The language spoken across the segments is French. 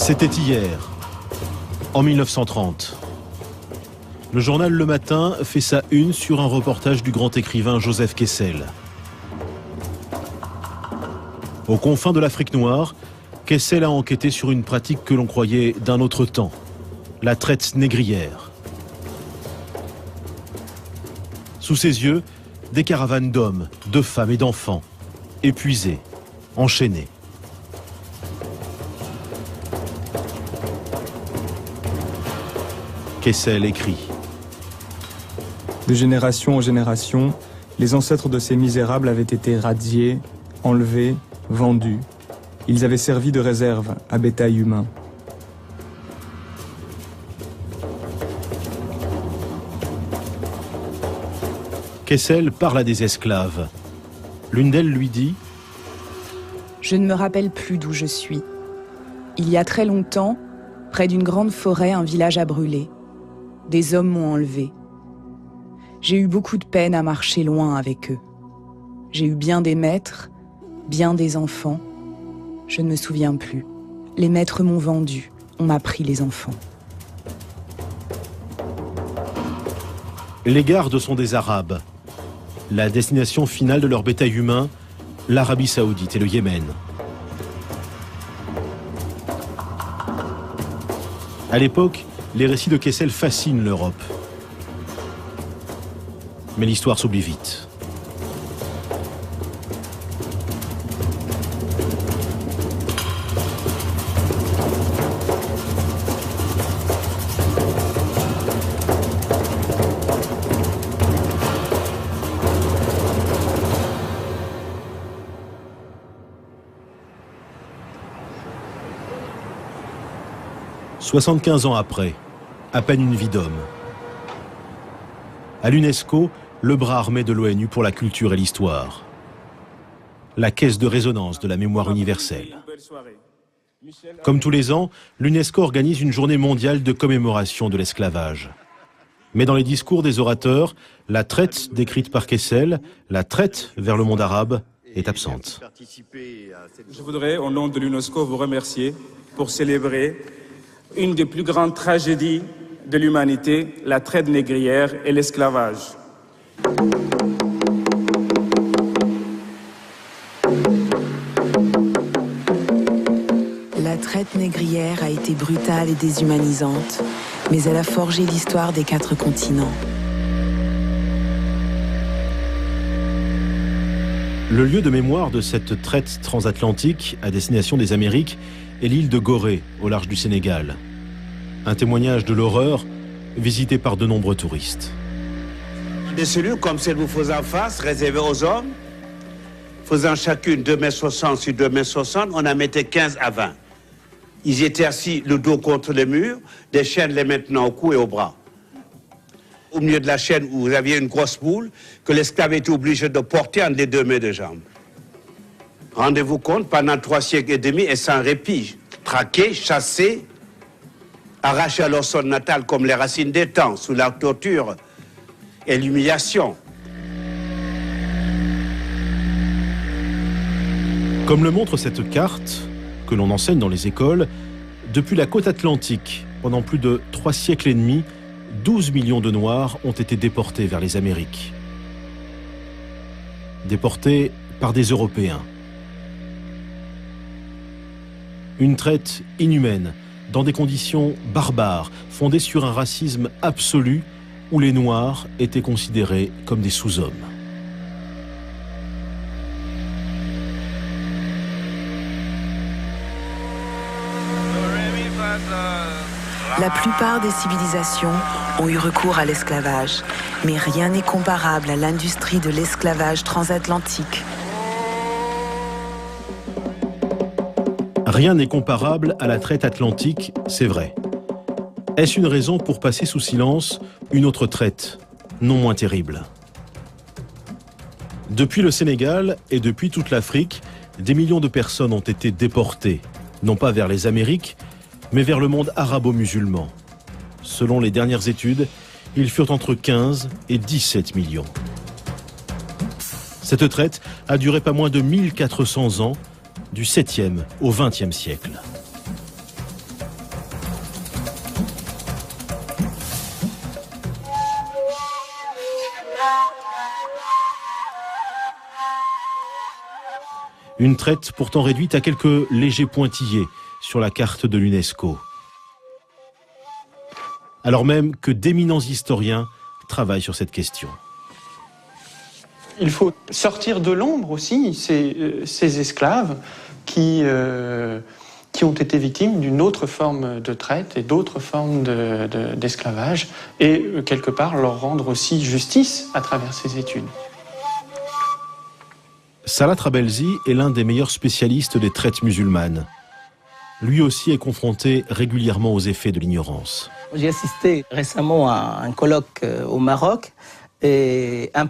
C'était hier, en 1930. Le journal Le Matin fait sa une sur un reportage du grand écrivain Joseph Kessel. Aux confins de l'Afrique noire, Kessel a enquêté sur une pratique que l'on croyait d'un autre temps, la traite négrière. Sous ses yeux, des caravanes d'hommes, de femmes et d'enfants, épuisés, enchaînés. Kessel écrit. De génération en génération, les ancêtres de ces misérables avaient été radiés, enlevés, vendus. Ils avaient servi de réserve à bétail humain. Kessel parle à des esclaves. L'une d'elles lui dit « Je ne me rappelle plus d'où je suis. Il y a très longtemps, près d'une grande forêt, un village a brûlé. Des hommes m'ont enlevé. J'ai eu beaucoup de peine à marcher loin avec eux. J'ai eu bien des maîtres, bien des enfants. Je ne me souviens plus. Les maîtres m'ont vendu, on m'a pris les enfants. » Les gardes sont des Arabes. La destination finale de leur bétail humain, l'Arabie Saoudite et le Yémen. À l'époque, les récits de Kessel fascinent l'Europe. Mais l'histoire s'oublie vite. « 75 ans après, à peine une vie d'homme. À l'UNESCO, le bras armé de l'ONU pour la culture et l'histoire. La caisse de résonance de la mémoire universelle. Comme tous les ans, l'UNESCO organise une journée mondiale de commémoration de l'esclavage. Mais dans les discours des orateurs, la traite décrite par Kessel, la traite vers le monde arabe, est absente. Je voudrais, au nom de l'UNESCO, vous remercier pour célébrer une des plus grandes tragédies de l'humanité, la traite négrière et l'esclavage. La traite négrière a été brutale et déshumanisante, mais elle a forgé l'histoire des 4 continents. Le lieu de mémoire de cette traite transatlantique à destination des Amériques est l'île de Gorée, au large du Sénégal. Un témoignage de l'horreur visité par de nombreux touristes. Des cellules comme celle que vous faisez en face, réservées aux hommes, faisant chacune 2,60 m sur 2,60 m, on en mettait 15 à 20. Ils étaient assis le dos contre le mur, des chaînes les maintenant au cou et au bras. Au milieu de la chaîne où vous aviez une grosse boule que l'esclave était obligé de porter entre les 2 mains de jambes. Rendez-vous compte, pendant 3 siècles et demi et sans répit, traqués, chassés, arrachés à leur sol natal comme les racines des temps, sous la torture et l'humiliation. Comme le montre cette carte, que l'on enseigne dans les écoles, depuis la côte atlantique, pendant plus de 3 siècles et demi, 12 millions de Noirs ont été déportés vers les Amériques. Déportés par des Européens. Une traite inhumaine, dans des conditions barbares, fondées sur un racisme absolu, où les Noirs étaient considérés comme des sous-hommes. La plupart des civilisations ont eu recours à l'esclavage, mais rien n'est comparable à l'industrie de l'esclavage transatlantique. Rien n'est comparable à la traite atlantique, c'est vrai. Est-ce une raison pour passer sous silence une autre traite, non moins terrible? Depuis le Sénégal et depuis toute l'Afrique, des millions de personnes ont été déportées, non pas vers les Amériques, mais vers le monde arabo-musulman. Selon les dernières études, ils furent entre 15 et 17 millions. Cette traite a duré pas moins de 1400 ans, du 7e au 20e siècle. Une traite pourtant réduite à quelques légers pointillés sur la carte de l'UNESCO. Alors même que d'éminents historiens travaillent sur cette question. Il faut sortir de l'ombre aussi ces esclaves qui ont été victimes d'une autre forme de traite et d'autres formes d'esclavage et quelque part leur rendre aussi justice à travers ces études. Salah Trabelsi est l'un des meilleurs spécialistes des traites musulmanes. Lui aussi est confronté régulièrement aux effets de l'ignorance. J'ai assisté récemment à un colloque au Maroc et un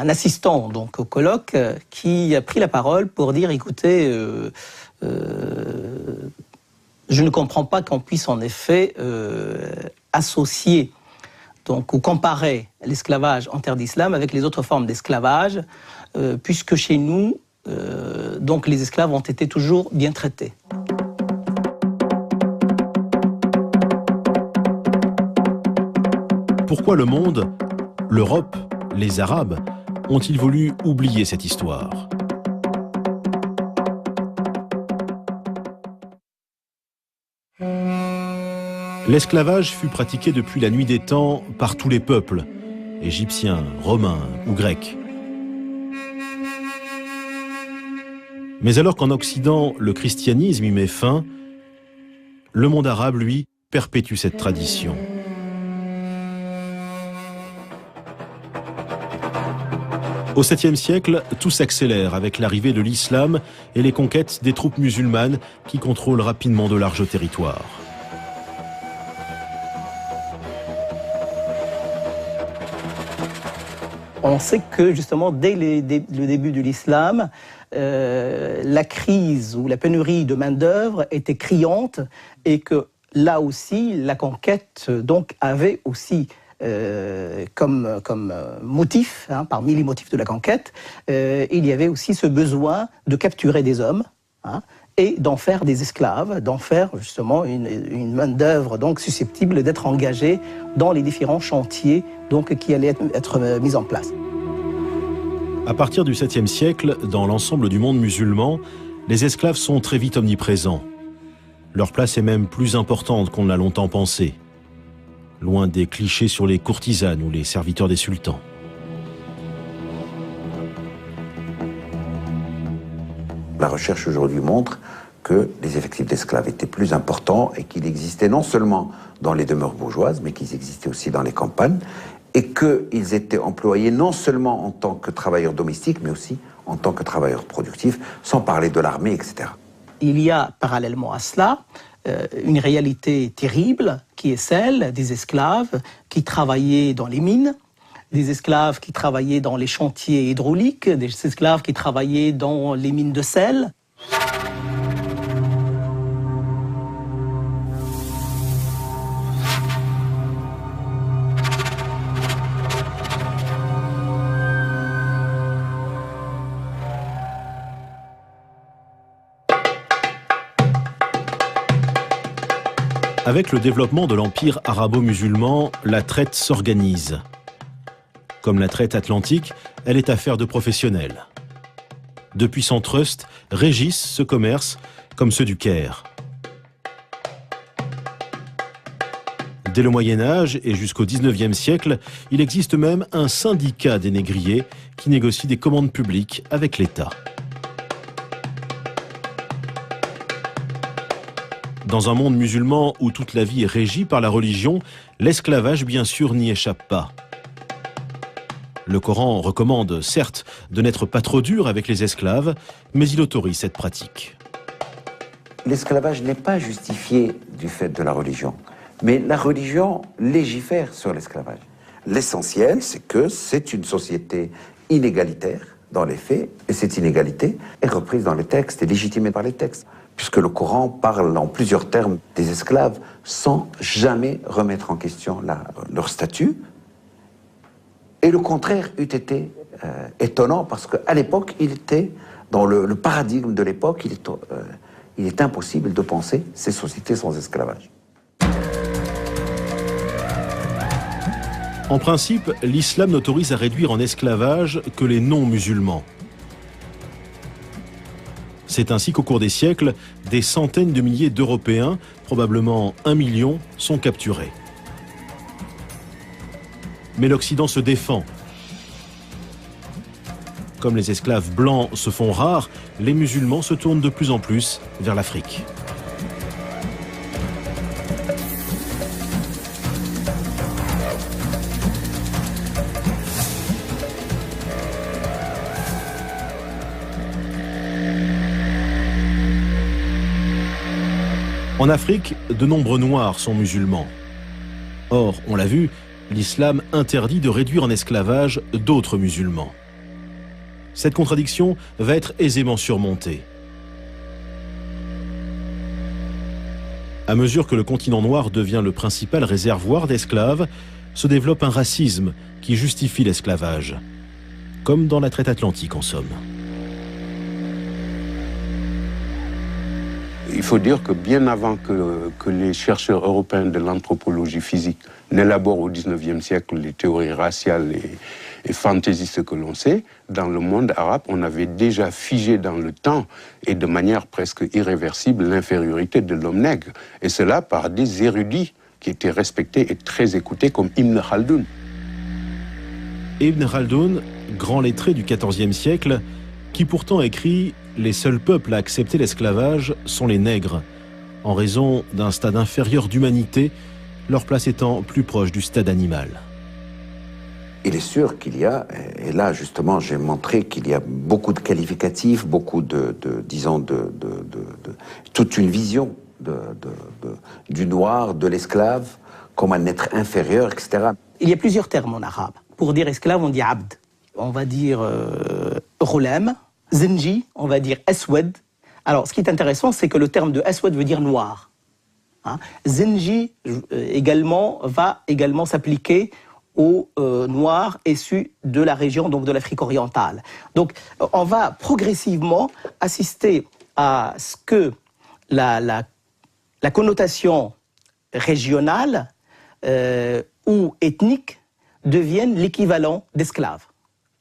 assistant donc, au colloque qui a pris la parole pour dire écoutez, je ne comprends pas qu'on puisse en effet associer donc, ou comparer l'esclavage en terre d'islam avec les autres formes d'esclavage, puisque chez nous, donc, les esclaves ont été toujours bien traités. Pourquoi le monde, l'Europe, les Arabes, ont-ils voulu oublier cette histoire ? L'esclavage fut pratiqué depuis la nuit des temps par tous les peuples, égyptiens, romains ou grecs. Mais alors qu'en Occident, le christianisme y met fin, le monde arabe, lui, perpétue cette tradition. Au 7e siècle, tout s'accélère avec l'arrivée de l'islam et les conquêtes des troupes musulmanes qui contrôlent rapidement de larges territoires. On sait que justement, dès le début de l'islam, la crise ou la pénurie de main-d'œuvre était criante et que là aussi, la conquête donc, avait aussi comme motif, parmi les motifs de la conquête, il y avait aussi ce besoin de capturer des hommes et d'en faire des esclaves, d'en faire justement une main-d'œuvre donc susceptible d'être engagée dans les différents chantiers donc, qui allaient être mis en place. À partir du 7e siècle, dans l'ensemble du monde musulman, les esclaves sont très vite omniprésents. Leur place est même plus importante qu'on ne l'a longtemps pensé, loin des clichés sur les courtisanes ou les serviteurs des sultans. La recherche aujourd'hui montre que les effectifs d'esclaves étaient plus importants et qu'ils existaient non seulement dans les demeures bourgeoises, mais qu'ils existaient aussi dans les campagnes, et qu'ils étaient employés non seulement en tant que travailleurs domestiques, mais aussi en tant que travailleurs productifs, sans parler de l'armée, etc. Il y a parallèlement à cela une réalité terrible qui est celle des esclaves qui travaillaient dans les mines, des esclaves qui travaillaient dans les chantiers hydrauliques, des esclaves qui travaillaient dans les mines de sel. Avec le développement de l'empire arabo-musulman, la traite s'organise. Comme la traite atlantique, elle est affaire de professionnels. De puissants trusts régissent ce commerce, comme ceux du Caire. Dès le Moyen-Âge et jusqu'au XIXe siècle, il existe même un syndicat des négriers qui négocie des commandes publiques avec l'État. Dans un monde musulman où toute la vie est régie par la religion, l'esclavage, bien sûr, n'y échappe pas. Le Coran recommande, certes, de n'être pas trop dur avec les esclaves, mais il autorise cette pratique. L'esclavage n'est pas justifié du fait de la religion, mais la religion légifère sur l'esclavage. L'essentiel, c'est que c'est une société inégalitaire dans les faits, et cette inégalité est reprise dans les textes et légitimée par les textes, puisque le Coran parle en plusieurs termes des esclaves sans jamais remettre en question leur statut. Et le contraire eût été étonnant, parce qu'à l'époque, il était, dans le paradigme de l'époque, il est impossible de penser ces sociétés sans esclavage. En principe, l'islam n'autorise à réduire en esclavage que les non-musulmans. C'est ainsi qu'au cours des siècles, des centaines de milliers d'Européens, probablement 1 million, sont capturés. Mais l'Occident se défend. Comme les esclaves blancs se font rares, les musulmans se tournent de plus en plus vers l'Afrique. En Afrique, de nombreux Noirs sont musulmans. Or, on l'a vu, l'islam interdit de réduire en esclavage d'autres musulmans. Cette contradiction va être aisément surmontée. À mesure que le continent noir devient le principal réservoir d'esclaves, se développe un racisme qui justifie l'esclavage, comme dans la traite atlantique en somme. Il faut dire que bien avant que les chercheurs européens de l'anthropologie physique n'élaborent au XIXe siècle les théories raciales et fantaisistes que l'on sait, dans le monde arabe, on avait déjà figé dans le temps et de manière presque irréversible l'infériorité de l'homme nègre. Et cela par des érudits qui étaient respectés et très écoutés comme Ibn Khaldoun. Ibn Khaldoun, grand lettré du XIVe siècle, qui pourtant écrit « Les seuls peuples à accepter l'esclavage sont les nègres, en raison d'un stade inférieur d'humanité, leur place étant plus proche du stade animal. » Il est sûr qu'il y a, et là justement j'ai montré qu'il y a beaucoup de qualificatifs, beaucoup disons toute une vision du noir, de l'esclave, comme un être inférieur, etc. Il y a plusieurs termes en arabe. Pour dire esclave, on dit abd. On va dire ghulam, zenji, on va dire aswad. Alors, ce qui est intéressant, c'est que le terme de aswad veut dire noir. Hein? Zenji va également s'appliquer aux noirs issus de la région, donc de l'Afrique orientale. Donc, on va progressivement assister à ce que la connotation régionale ou ethnique devienne l'équivalent d'esclave.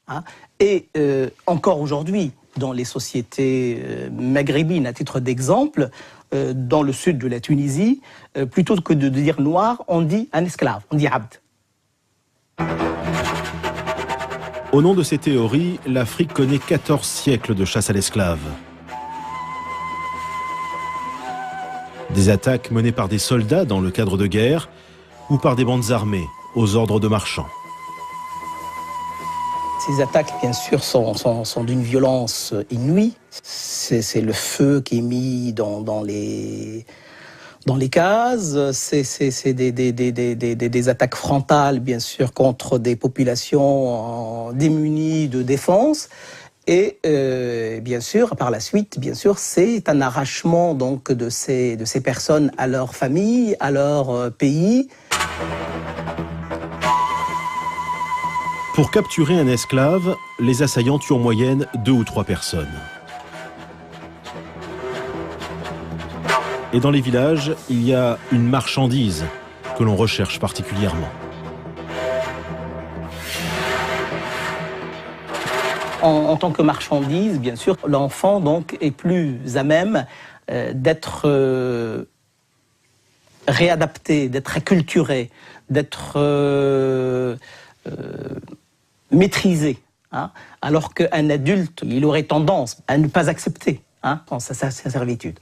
Hein? Et encore aujourd'hui, dans les sociétés maghrébines, à titre d'exemple, dans le sud de la Tunisie, plutôt que de dire noir, on dit un esclave, on dit abd. Au nom de ces théories, l'Afrique connaît 14 siècles de chasse à l'esclave. Des attaques menées par des soldats dans le cadre de guerre ou par des bandes armées aux ordres de marchands. Ces attaques, bien sûr, sont d'une violence inouïe. C'est le feu qui est mis dans les cases. C'est des attaques frontales, bien sûr, contre des populations démunies de défense. Et bien sûr, par la suite, bien sûr, c'est un arrachement donc de ces personnes à leur famille, à leur pays. Pour capturer un esclave, les assaillants tuent en moyenne 2 ou 3 personnes. Et dans les villages, il y a une marchandise que l'on recherche particulièrement. En tant que marchandise, bien sûr, l'enfant donc est plus à même d'être réadapté, d'être acculturé, d'être maîtrisé, hein, alors qu'un adulte, il aurait tendance à ne pas accepter sa servitude.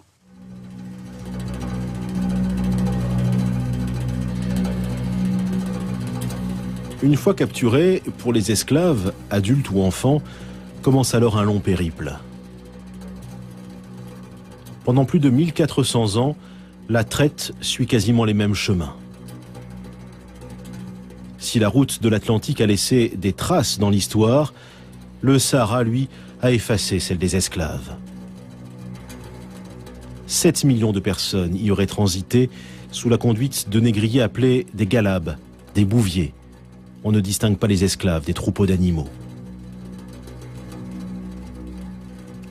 Une fois capturés, pour les esclaves, adultes ou enfants, commence alors un long périple. Pendant plus de 1400 ans, la traite suit quasiment les mêmes chemins. Si la route de l'Atlantique a laissé des traces dans l'histoire, le Sahara, lui, a effacé celle des esclaves. 7 millions de personnes y auraient transité sous la conduite de négriers appelés des galabes, des bouviers. On ne distingue pas les esclaves des troupeaux d'animaux.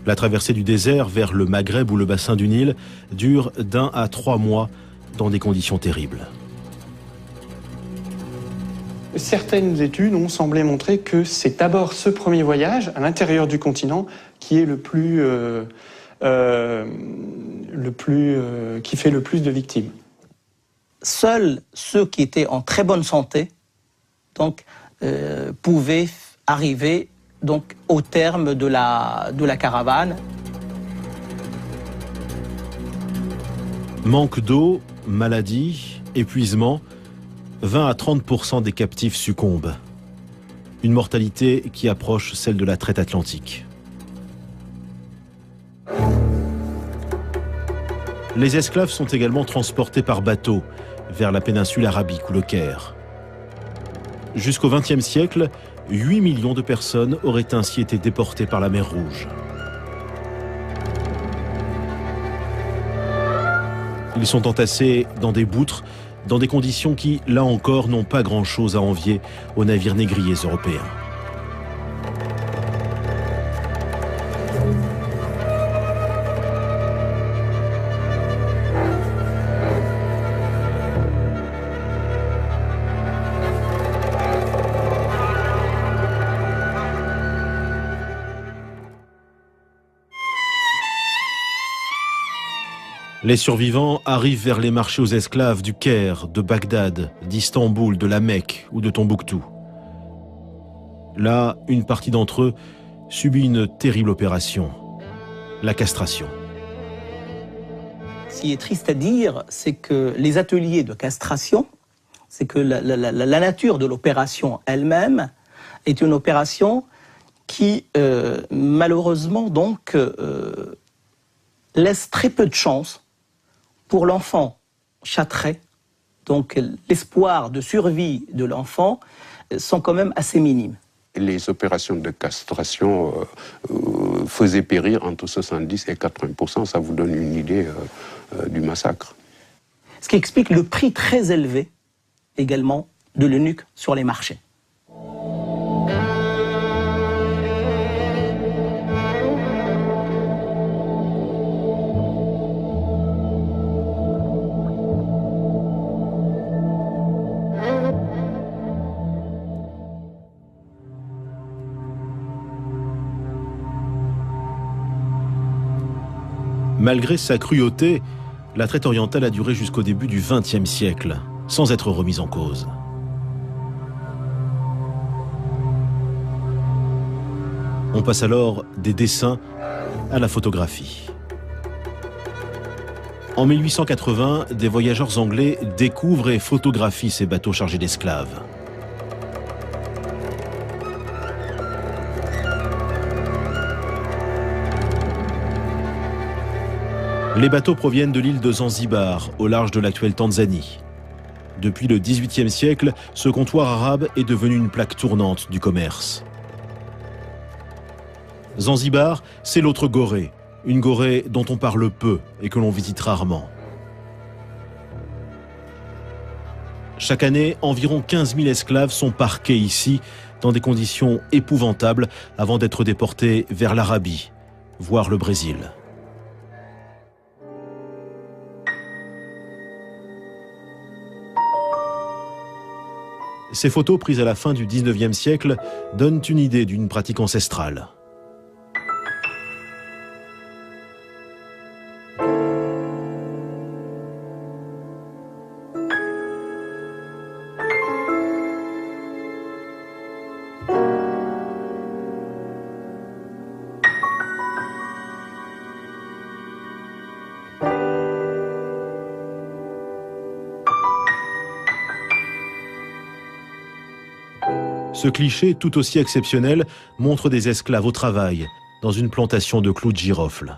La traversée du désert vers le Maghreb ou le bassin du Nil dure d'1 à 3 mois dans des conditions terribles. Certaines études ont semblé montrer que c'est d'abord ce premier voyage à l'intérieur du continent qui est le plus qui fait le plus de victimes. Seuls ceux qui étaient en très bonne santé donc, pouvaient arriver donc, au terme de la caravane. Manque d'eau, maladie, épuisement, 20 à 30% des captifs succombent. Une mortalité qui approche celle de la traite atlantique. Les esclaves sont également transportés par bateau vers la péninsule arabique ou le Caire. Jusqu'au XXe siècle, 8 millions de personnes auraient ainsi été déportées par la mer Rouge. Ils sont entassés dans des boutres, dans des conditions qui, là encore, n'ont pas grand-chose à envier aux navires négriers européens. Les survivants arrivent vers les marchés aux esclaves du Caire, de Bagdad, d'Istanbul, de la Mecque ou de Tombouctou. Là, une partie d'entre eux subit une terrible opération, la castration. Ce qui est triste à dire, c'est que les ateliers de castration, c'est que la nature de l'opération elle-même est une opération qui, malheureusement, donc, laisse très peu de chance pour l'enfant châtré. Donc l'espoir de survie de l'enfant sont quand même assez minimes. Les opérations de castration faisaient périr entre 70 et 80%. Ça vous donne une idée du massacre. Ce qui explique le prix très élevé également de l'eunuque sur les marchés. Malgré sa cruauté, la traite orientale a duré jusqu'au début du XXe siècle, sans être remise en cause. On passe alors des dessins à la photographie. En 1880, des voyageurs anglais découvrent et photographient ces bateaux chargés d'esclaves. Les bateaux proviennent de l'île de Zanzibar, au large de l'actuelle Tanzanie. Depuis le XVIIIe siècle, ce comptoir arabe est devenu une plaque tournante du commerce. Zanzibar, c'est l'autre Gorée, une Gorée dont on parle peu et que l'on visite rarement. Chaque année, environ 15 000 esclaves sont parqués ici, dans des conditions épouvantables, avant d'être déportés vers l'Arabie, voire le Brésil. Ces photos prises à la fin du XIXe siècle donnent une idée d'une pratique ancestrale. Ce cliché, tout aussi exceptionnel, montre des esclaves au travail, dans une plantation de clous de girofle.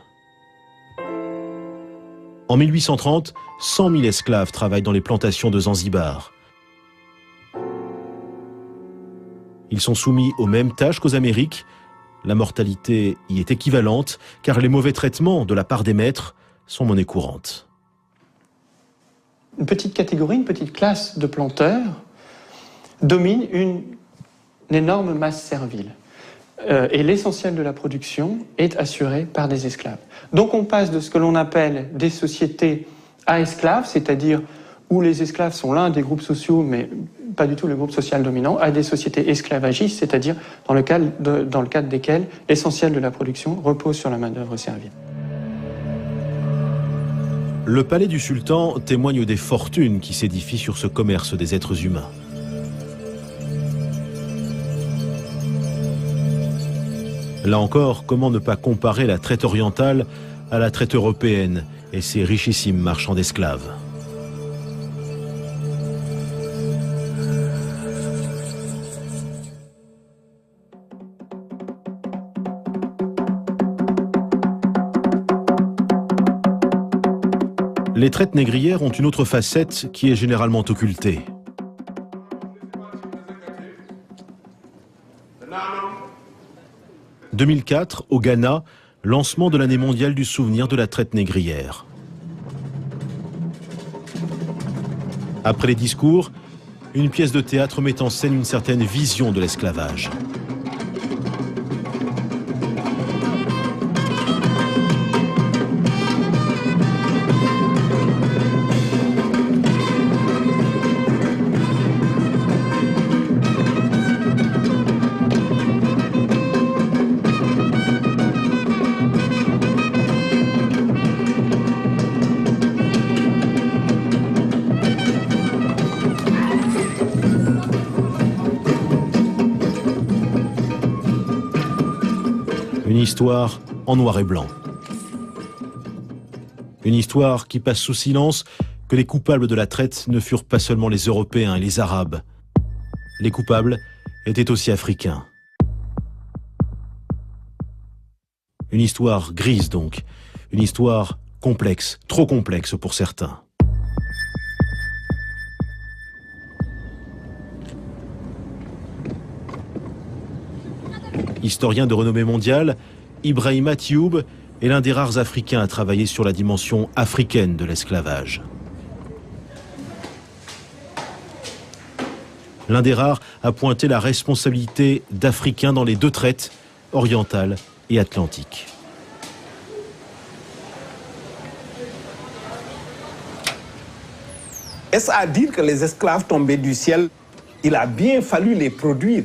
En 1830, 100 000 esclaves travaillent dans les plantations de Zanzibar. Ils sont soumis aux mêmes tâches qu'aux Amériques. La mortalité y est équivalente, car les mauvais traitements de la part des maîtres sont monnaie courante. Une petite catégorie, une petite classe de planteurs domine une énorme masse servile. Et l'essentiel de la production est assuré par des esclaves. Donc on passe de ce que l'on appelle des sociétés à esclaves, c'est-à-dire où les esclaves sont l'un des groupes sociaux, mais pas du tout le groupe social dominant, à des sociétés esclavagistes, c'est-à-dire dans le cadre desquelles l'essentiel de la production repose sur la main-d'œuvre servile. Le palais du sultan témoigne des fortunes qui s'édifient sur ce commerce des êtres humains. Là encore, comment ne pas comparer la traite orientale à la traite européenne et ses richissimes marchands d'esclaves. Les traites négrières ont une autre facette qui est généralement occultée. « 2004, au Ghana, lancement de l'année mondiale du souvenir de la traite négrière. Après les discours, une pièce de théâtre met en scène une certaine vision de l'esclavage. Une histoire en noir et blanc. Une histoire qui passe sous silence que les coupables de la traite ne furent pas seulement les Européens et les Arabes. Les coupables étaient aussi africains. Une histoire grise donc, une histoire complexe, trop complexe pour certains. Historien de renommée mondiale, Ibrahima Thioub est l'un des rares Africains à travailler sur la dimension africaine de l'esclavage. L'un des rares à pointer la responsabilité d'Africains dans les deux traites, orientale et atlantique. Est-ce à dire que les esclaves tombaient du ciel? Il a bien fallu les produire.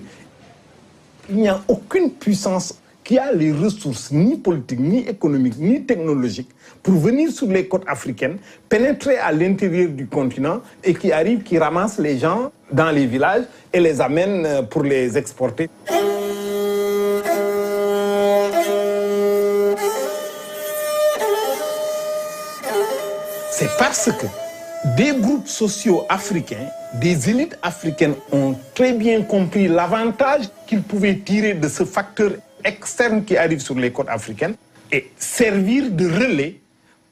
Il n'y a aucune puissance qui a les ressources ni politiques, ni économiques, ni technologiques pour venir sur les côtes africaines, pénétrer à l'intérieur du continent et qui arrive, qui ramasse les gens dans les villages et les amène pour les exporter. C'est parce que des groupes sociaux africains, des élites africaines ont très bien compris l'avantage qu'ils pouvaient tirer de ce facteur externe qui arrive sur les côtes africaines et servir de relais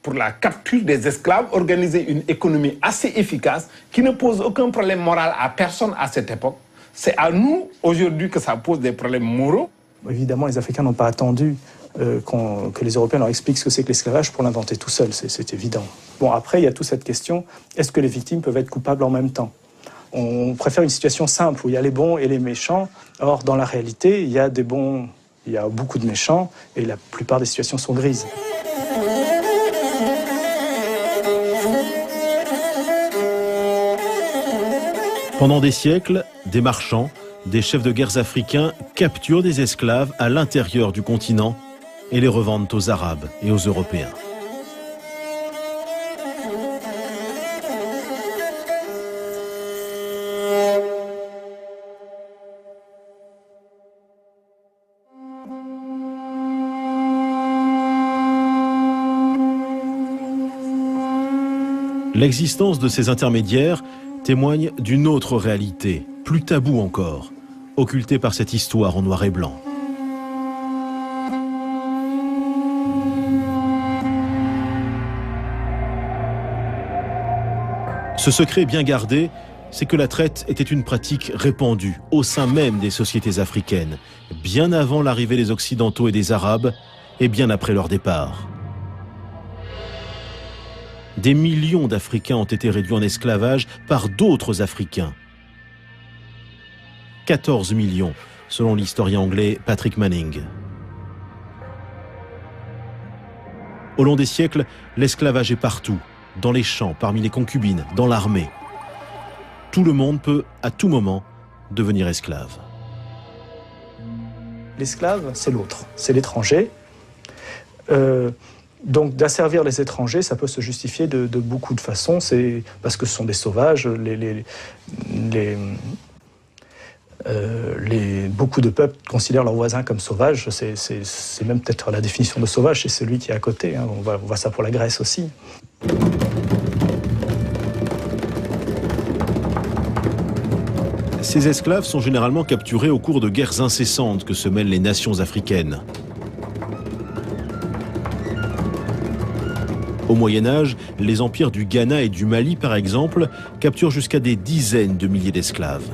pour la capture des esclaves, organiser une économie assez efficace qui ne pose aucun problème moral à personne à cette époque. C'est à nous aujourd'hui que ça pose des problèmes moraux. Évidemment, les Africains n'ont pas attendu que les Européens leur expliquent ce que c'est que l'esclavage pour l'inventer tout seul, c'est évident. Bon, après, il y a toute cette question, est-ce que les victimes peuvent être coupables en même temps? On préfère une situation simple où il y a les bons et les méchants. Or, dans la réalité, il y a des bons, il y a beaucoup de méchants et la plupart des situations sont grises. Pendant des siècles, des marchands, des chefs de guerre africains capturent des esclaves à l'intérieur du continent et les revendent aux Arabes et aux Européens. L'existence de ces intermédiaires témoigne d'une autre réalité, plus taboue encore, occultée par cette histoire en noir et blanc. Ce secret bien gardé, c'est que la traite était une pratique répandue au sein même des sociétés africaines, bien avant l'arrivée des Occidentaux et des Arabes, et bien après leur départ. Des millions d'Africains ont été réduits en esclavage par d'autres Africains. 14 millions, selon l'historien anglais Patrick Manning. Au long des siècles, l'esclavage est partout, dans les champs, parmi les concubines, dans l'armée. Tout le monde peut, à tout moment, devenir esclave. L'esclave, c'est l'autre, c'est l'étranger. Donc d'asservir les étrangers, ça peut se justifier de beaucoup de façons. C'est parce que ce sont des sauvages. Beaucoup de peuples considèrent leurs voisins comme sauvages. C'est même peut-être la définition de sauvage, c'est celui qui est à côté. Hein. On voit ça pour la Grèce aussi. Ces esclaves sont généralement capturés au cours de guerres incessantes que se mêlent les nations africaines. Au Moyen-Âge, les empires du Ghana et du Mali, par exemple, capturent jusqu'à des dizaines de milliers d'esclaves.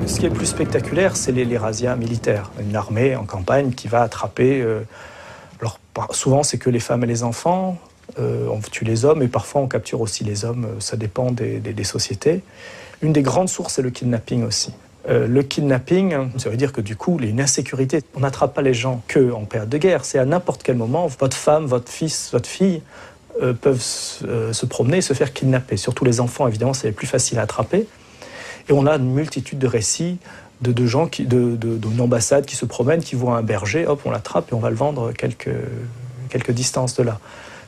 Ce qui est le plus spectaculaire, c'est les razzias militaires. Une armée en campagne qui va attraper... alors, souvent, c'est que les femmes et les enfants. On tue les hommes et parfois on capture aussi les hommes. Ça dépend des sociétés. Une des grandes sources, c'est le kidnapping aussi. Le kidnapping, ça veut dire que du coup, il y a une insécurité. On n'attrape pas les gens qu'en période de guerre. C'est à n'importe quel moment, votre femme, votre fils, votre fille peuvent se promener et se faire kidnapper. Surtout les enfants, évidemment, c'est plus facile à attraper. Et on a une multitude de récits de gens, d'une ambassade qui se promènent, qui voient un berger, hop, on l'attrape et on va le vendre quelques distances de là.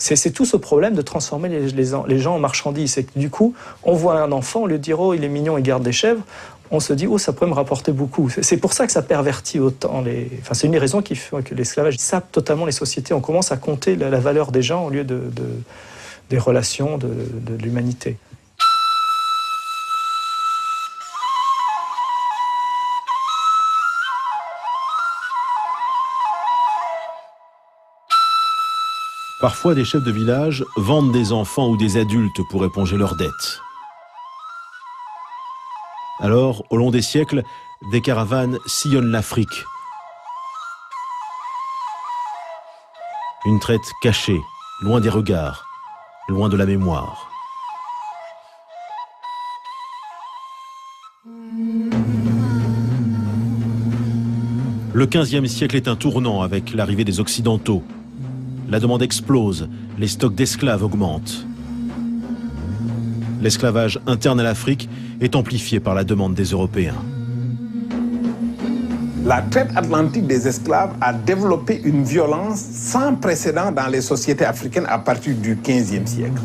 C'est tout ce problème de transformer les gens en marchandises. C'est que du coup, on voit un enfant, au lieu de dire « oh, il est mignon, il garde des chèvres », on se dit « oh, ça pourrait me rapporter beaucoup ». C'est pour ça que ça pervertit autant Enfin, c'est une des raisons qui fait que l'esclavage sape totalement les sociétés. On commence à compter la valeur des gens au lieu des relations de l'humanité. Parfois, des chefs de village vendent des enfants ou des adultes pour éponger leurs dettes. Alors, au long des siècles, des caravanes sillonnent l'Afrique. Une traite cachée, loin des regards, loin de la mémoire. Le XVe siècle est un tournant avec l'arrivée des Occidentaux. La demande explose, les stocks d'esclaves augmentent. L'esclavage interne à l'Afrique est amplifié par la demande des Européens. La traite atlantique des esclaves a développé une violence sans précédent dans les sociétés africaines à partir du XVe siècle.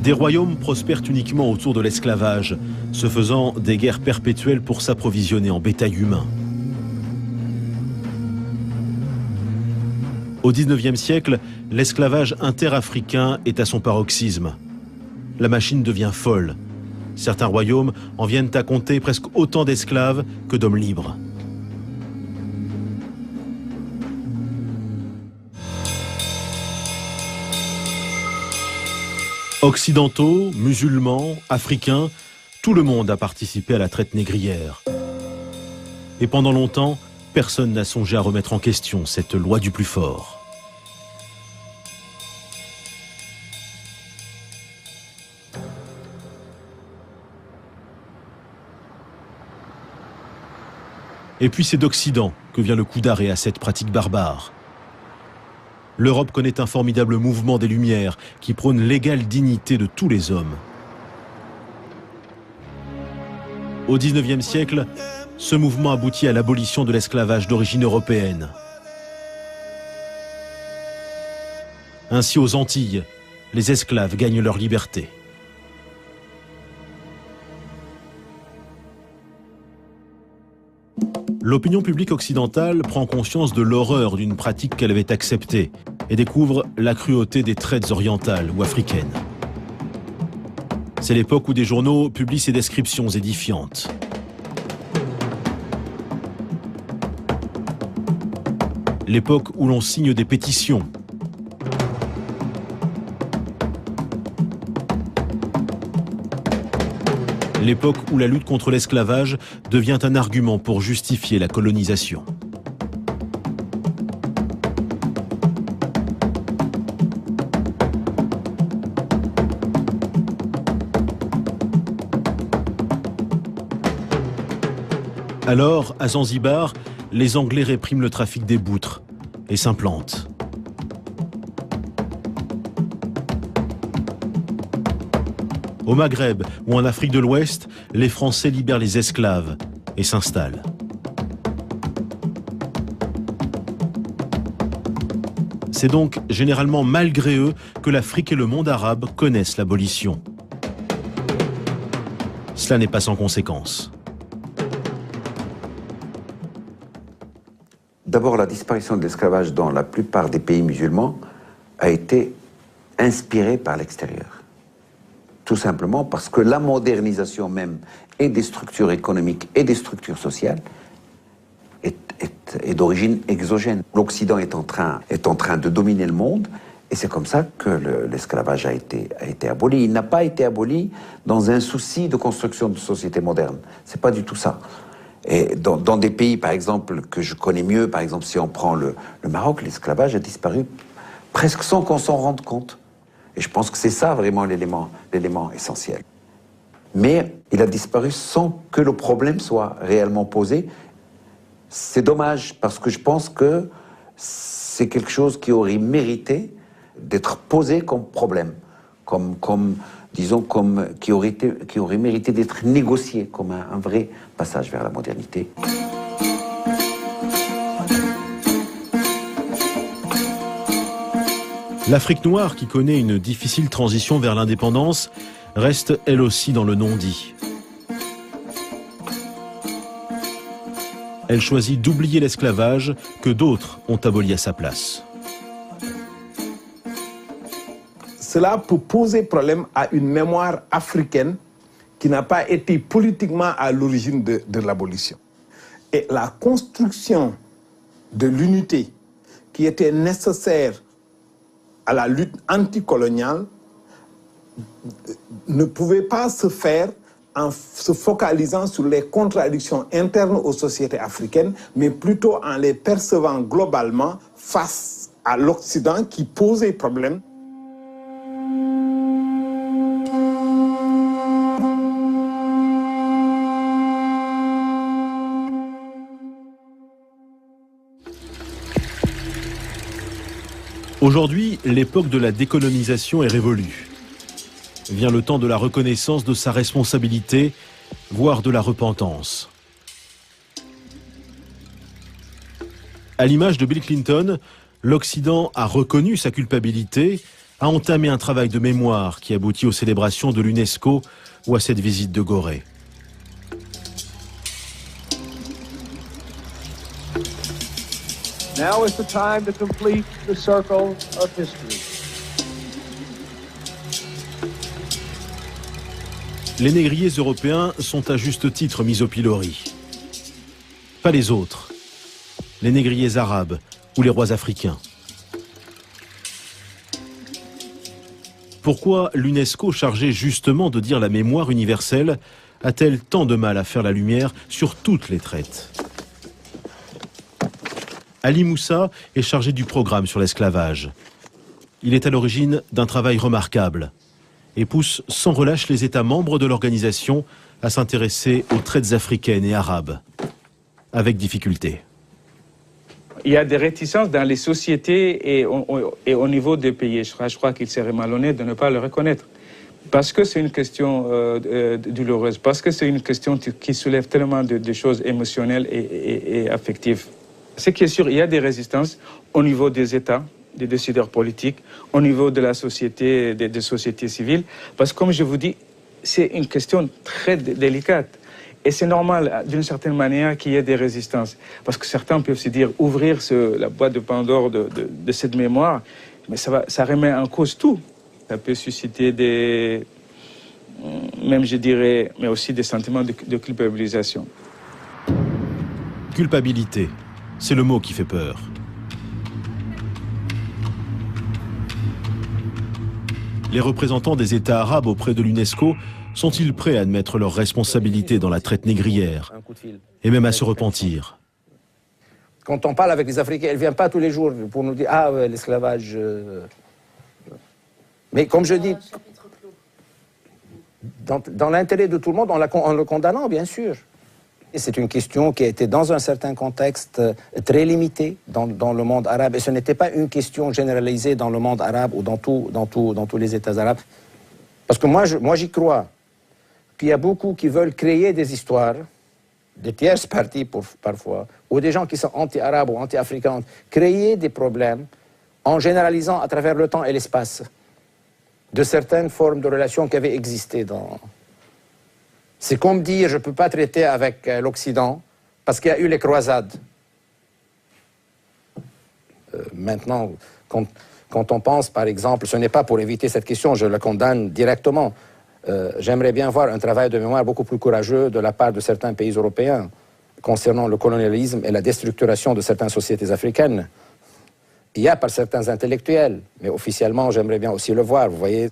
Des royaumes prospèrent uniquement autour de l'esclavage, se faisant des guerres perpétuelles pour s'approvisionner en bétail humain. Au XIXe siècle, l'esclavage interafricain est à son paroxysme. La machine devient folle. Certains royaumes en viennent à compter presque autant d'esclaves que d'hommes libres. Occidentaux, musulmans, africains, tout le monde a participé à la traite négrière. Et pendant longtemps, personne n'a songé à remettre en question cette loi du plus fort. Et puis c'est d'Occident que vient le coup d'arrêt à cette pratique barbare. L'Europe connaît un formidable mouvement des Lumières qui prône l'égale dignité de tous les hommes. Au XIXe siècle, ce mouvement aboutit à l'abolition de l'esclavage d'origine européenne. Ainsi, aux Antilles, les esclaves gagnent leur liberté. L'opinion publique occidentale prend conscience de l'horreur d'une pratique qu'elle avait acceptée et découvre la cruauté des traites orientales ou africaines. C'est l'époque où des journaux publient ces descriptions édifiantes. L'époque où l'on signe des pétitions. L'époque où la lutte contre l'esclavage devient un argument pour justifier la colonisation. Alors, à Zanzibar, les Anglais répriment le trafic des boutres et s'implantent. Au Maghreb ou en Afrique de l'Ouest, les Français libèrent les esclaves et s'installent. C'est donc généralement malgré eux que l'Afrique et le monde arabe connaissent l'abolition. Cela n'est pas sans conséquences. D'abord, la disparition de l'esclavage dans la plupart des pays musulmans a été inspirée par l'extérieur. Tout simplement parce que la modernisation même et des structures économiques et des structures sociales est d'origine exogène. L'Occident est en train de dominer le monde et c'est comme ça que l'esclavage a été aboli. Il n'a pas été aboli dans un souci de construction de société moderne. C'est pas du tout ça. Et dans des pays, par exemple, que je connais mieux, par exemple, si on prend le Maroc, l'esclavage a disparu presque sans qu'on s'en rende compte. Et je pense que c'est ça vraiment l'élément essentiel. Mais il a disparu sans que le problème soit réellement posé. C'est dommage, parce que je pense que c'est quelque chose qui aurait mérité d'être posé comme problème, qui aurait mérité d'être négocié comme un vrai passage vers la modernité. L'Afrique noire, qui connaît une difficile transition vers l'indépendance, reste elle aussi dans le non-dit. Elle choisit d'oublier l'esclavage que d'autres ont aboli à sa place. Cela peut poser problème à une mémoire africaine qui n'a pas été politiquement à l'origine de l'abolition. Et la construction de l'unité qui était nécessaire à la lutte anticoloniale ne pouvait pas se faire en se focalisant sur les contradictions internes aux sociétés africaines, mais plutôt en les percevant globalement face à l'Occident qui posait problème. Aujourd'hui, l'époque de la décolonisation est révolue. Vient le temps de la reconnaissance de sa responsabilité, voire de la repentance. À l'image de Bill Clinton, l'Occident a reconnu sa culpabilité, a entamé un travail de mémoire qui aboutit aux célébrations de l'UNESCO ou à cette visite de Gorée. Now is the time to complete the circle of history. Les négriers européens sont à juste titre mis au pilori. Pas les autres, les négriers arabes ou les rois africains. Pourquoi l'UNESCO, chargée justement de dire la mémoire universelle, a-t-elle tant de mal à faire la lumière sur toutes les traites ? Ali Moussa est chargé du programme sur l'esclavage. Il est à l'origine d'un travail remarquable et pousse sans relâche les États membres de l'organisation à s'intéresser aux traites africaines et arabes, avec difficulté. Il y a des réticences dans les sociétés et au niveau des pays. Je crois qu'il serait malhonnête de ne pas le reconnaître. Parce que c'est une question douloureuse, parce que c'est une question qui soulève tellement de choses émotionnelles et affectives. Ce qui est sûr, il y a des résistances au niveau des États, des décideurs politiques, au niveau de la société, des sociétés civiles, parce que comme je vous dis, c'est une question très délicate. Et c'est normal, d'une certaine manière, qu'il y ait des résistances. Parce que certains peuvent se dire, ouvrir la boîte de Pandore de cette mémoire, mais ça remet en cause tout. Ça peut susciter même je dirais, mais aussi des sentiments de culpabilisation. Culpabilité, c'est le mot qui fait peur. Les représentants des États arabes auprès de l'UNESCO sont-ils prêts à admettre leurs responsabilités dans la traite négrière et même à se repentir? Quand on parle avec les Africains, elle ne vient pas tous les jours pour nous dire « Ah, ouais, l'esclavage... Mais comme je dis, dans l'intérêt de tout le monde, en le condamnant, bien sûr. C'est une question qui a été dans un certain contexte très limité dans le monde arabe. Et ce n'était pas une question généralisée dans le monde arabe ou dans tous les États arabes. Parce que moi j'y crois qu'il y a beaucoup qui veulent créer des histoires, des tierces parties parfois, ou des gens qui sont anti-arabes ou anti-africains, créer des problèmes en généralisant à travers le temps et l'espace de certaines formes de relations qui avaient existé dans... C'est comme dire, je ne peux pas traiter avec l'Occident parce qu'il y a eu les croisades. Maintenant, quand on pense, par exemple, ce n'est pas pour éviter cette question, je la condamne directement. J'aimerais bien voir un travail de mémoire beaucoup plus courageux de la part de certains pays européens concernant le colonialisme et la déstructuration de certaines sociétés africaines. Il y a par certains intellectuels, mais officiellement, j'aimerais bien aussi le voir, vous voyez.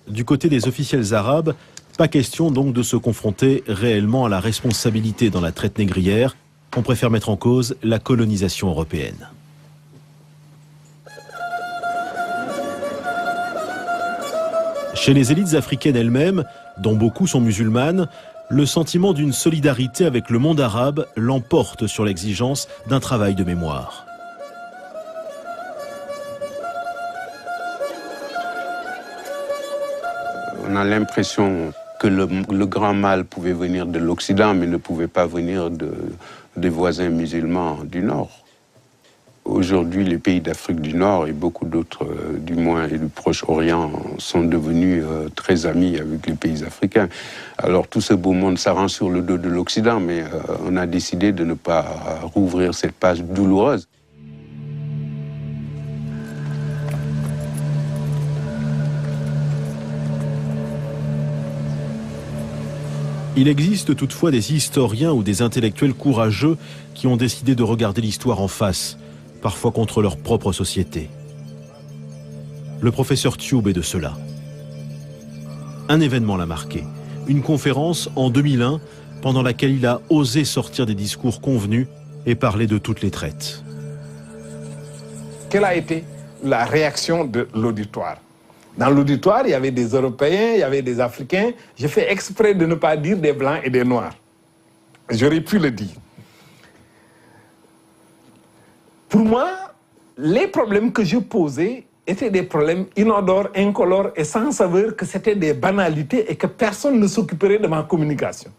Du côté des officiels arabes, pas question donc de se confronter réellement à la responsabilité dans la traite négrière. On préfère mettre en cause la colonisation européenne. Chez les élites africaines elles-mêmes, dont beaucoup sont musulmanes, le sentiment d'une solidarité avec le monde arabe l'emporte sur l'exigence d'un travail de mémoire. On a l'impression que le grand mal pouvait venir de l'Occident, mais ne pouvait pas venir des voisins musulmans du Nord. Aujourd'hui, les pays d'Afrique du Nord et beaucoup d'autres, du moins, et du Proche-Orient, sont devenus très amis avec les pays africains. Alors tout ce beau monde s'arrange sur le dos de l'Occident, mais on a décidé de ne pas rouvrir cette page douloureuse. Il existe toutefois des historiens ou des intellectuels courageux qui ont décidé de regarder l'histoire en face, parfois contre leur propre société. Le professeur Tube est de cela. Un événement l'a marqué, une conférence en 2001 pendant laquelle il a osé sortir des discours convenus et parler de toutes les traites. Quelle a été la réaction de l'auditoire? Dans l'auditoire, il y avait des Européens, il y avait des Africains. J'ai fait exprès de ne pas dire des Blancs et des Noirs. J'aurais pu le dire. Pour moi, les problèmes que je posais étaient des problèmes inodores, incolores et sans saveur, que c'était des banalités et que personne ne s'occuperait de ma communication.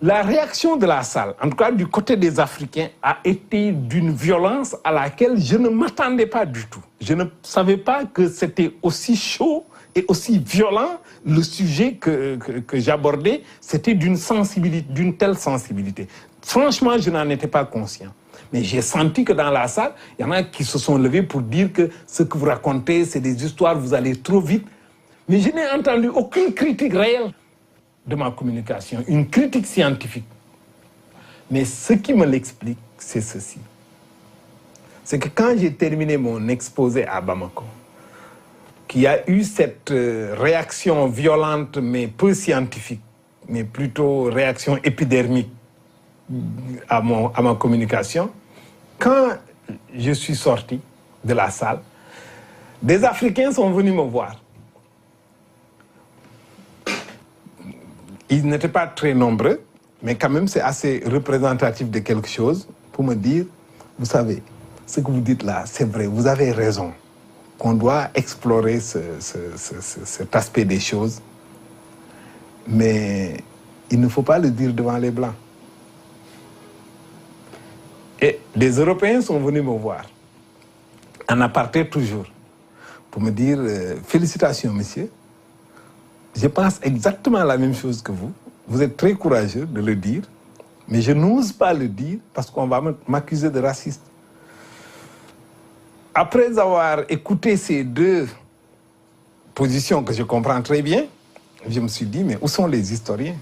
La réaction de la salle, en tout cas du côté des Africains, a été d'une violence à laquelle je ne m'attendais pas du tout. Je ne savais pas que c'était aussi chaud et aussi violent. Le sujet que j'abordais, c'était d'une sensibilité, d'une telle sensibilité. Franchement, je n'en étais pas conscient. Mais j'ai senti que dans la salle, il y en a qui se sont levés pour dire que ce que vous racontez, c'est des histoires, vous allez trop vite. Mais je n'ai entendu aucune critique réelle de ma communication, une critique scientifique. Mais ce qui me l'explique, c'est ceci. C'est que quand j'ai terminé mon exposé à Bamako, qu'il y a eu cette réaction violente, mais peu scientifique, mais plutôt réaction épidermique à ma communication, quand je suis sorti de la salle, des Africains sont venus me voir. Ils n'étaient pas très nombreux, mais quand même c'est assez représentatif de quelque chose pour me dire, vous savez, ce que vous dites là, c'est vrai, vous avez raison. On doit explorer cet aspect des choses, mais il ne faut pas le dire devant les Blancs. Et les Européens sont venus me voir, en aparté toujours, pour me dire, félicitations monsieur, je pense exactement la même chose que vous. Vous êtes très courageux de le dire, mais je n'ose pas le dire parce qu'on va m'accuser de raciste. Après avoir écouté ces deux positions que je comprends très bien, je me suis dit, mais où sont les historiens?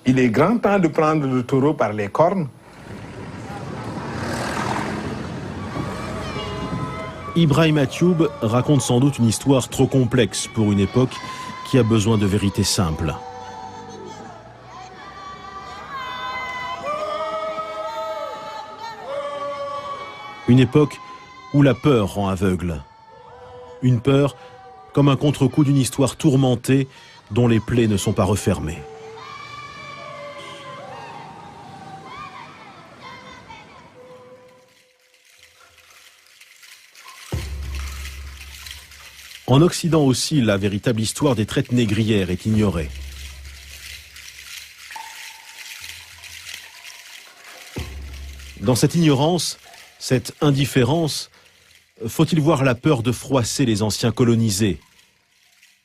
Il est grand temps de prendre le taureau par les cornes. Ibrahima Tube raconte sans doute une histoire trop complexe pour une époque qui a besoin de vérités simples. Une époque où la peur rend aveugle. Une peur comme un contre-coup d'une histoire tourmentée dont les plaies ne sont pas refermées. En Occident aussi, la véritable histoire des traites négrières est ignorée. Dans cette ignorance, cette indifférence, faut-il voir la peur de froisser les anciens colonisés?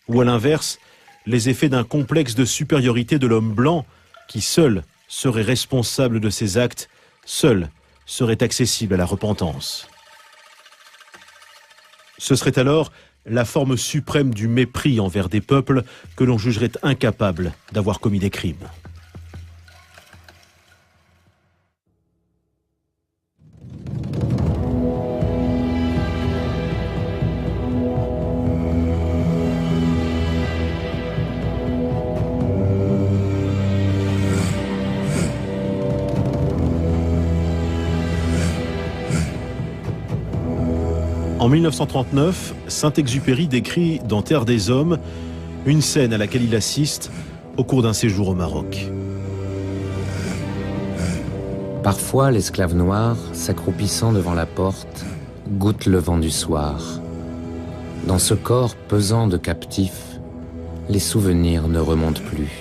Ou à l'inverse, les effets d'un complexe de supériorité de l'homme blanc qui seul serait responsable de ses actes, seul serait accessible à la repentance? Ce serait alors la forme suprême du mépris envers des peuples que l'on jugerait incapables d'avoir commis des crimes. En 1939, Saint-Exupéry décrit dans Terre des Hommes une scène à laquelle il assiste au cours d'un séjour au Maroc. Parfois, l'esclave noir, s'accroupissant devant la porte, goûte le vent du soir. Dans ce corps pesant de captif, les souvenirs ne remontent plus.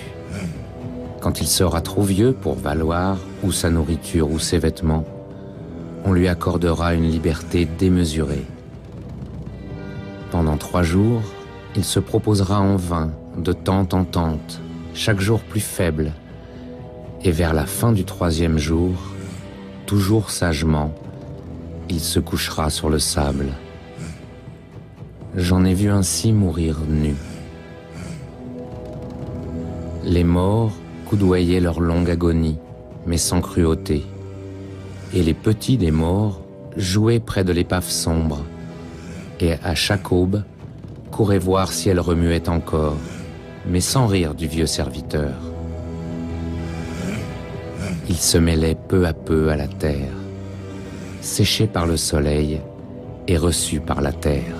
Quand il sera trop vieux pour valoir ou sa nourriture ou ses vêtements, on lui accordera une liberté démesurée. Pendant 3 jours, il se proposera en vain, de tente en tente, chaque jour plus faible. Et vers la fin du 3e jour, toujours sagement, il se couchera sur le sable. J'en ai vu ainsi mourir nus. Les morts coudoyaient leur longue agonie, mais sans cruauté. Et les petits des morts jouaient près de l'épave sombre, et à chaque aube, couraient voir si elle remuait encore, mais sans rire du vieux serviteur. Ils se mêlaient peu à peu à la terre, séchés par le soleil et reçus par la terre.